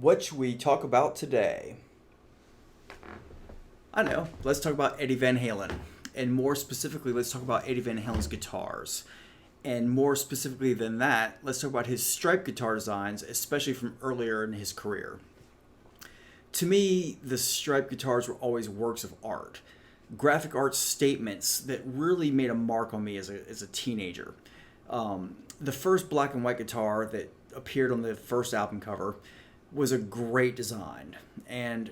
What should we talk about today? I know. Let's talk about Eddie Van Halen. And more specifically, let's talk about Eddie Van Halen's guitars. And more specifically than that, let's talk about his striped guitar designs, especially from earlier in his career. To me, the striped guitars were always works of art. Graphic art statements that really made a mark on me as a teenager. The first black and white guitar that appeared on the first album cover was a great design. And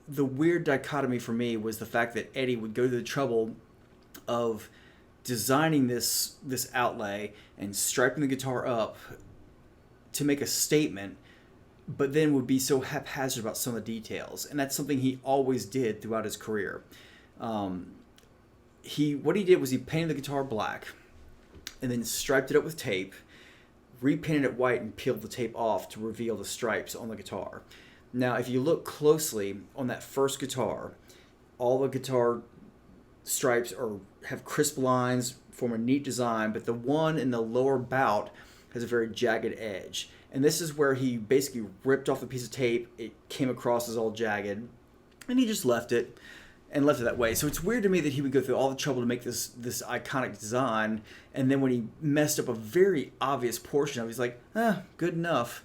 the weird dichotomy for me was the fact that Eddie would go to the trouble of designing this outlay and striping the guitar up to make a statement, but then would be so haphazard about some of the details. And that's something he always did throughout his career. What he did was he painted the guitar black and then striped it up with tape, repainted it white, and peeled the tape off to reveal the stripes on the guitar. Now, if you look closely on that first guitar, all the guitar stripes have crisp lines, form a neat design, but the one in the lower bout has a very jagged edge. And this is where he basically ripped off a piece of tape. It came across as all jagged, and he just left it that way. So it's weird to me that he would go through all the trouble to make this iconic design, and then when he messed up a very obvious portion of it, he's like, good enough.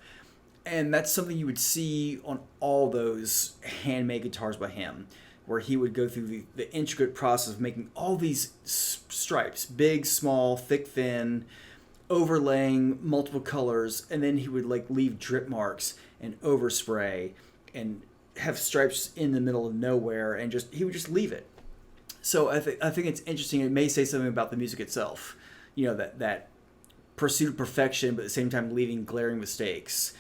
And that's something you would see on all those handmade guitars by him, where he would go through the intricate process of making all these stripes, big, small, thick, thin, overlaying multiple colors, and then he would leave drip marks and overspray and have stripes in the middle of nowhere, and he would just leave it. So I think it's interesting. It may say something about the music itself, that pursuit of perfection, but at the same time leaving glaring mistakes.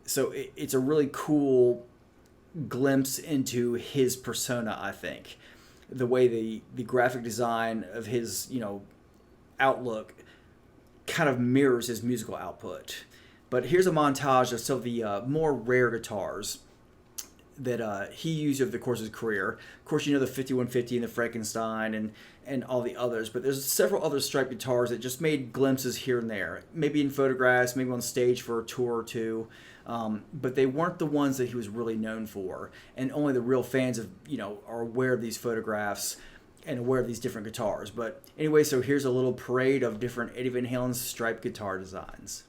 So it's a really cool glimpse into his persona, I think. The way the graphic design of his, outlook kind of mirrors his musical output. But here's a montage of some of the more rare guitars that he used over the course of his career. Of course, the 5150 and the Frankenstein and all the others, but there's several other striped guitars that just made glimpses here and there, maybe in photographs, maybe on stage for a tour or two, but they weren't the ones that he was really known for, and only the real fans are aware of these photographs and aware of these different guitars. But anyway, so here's a little parade of different Eddie Van Halen's striped guitar designs.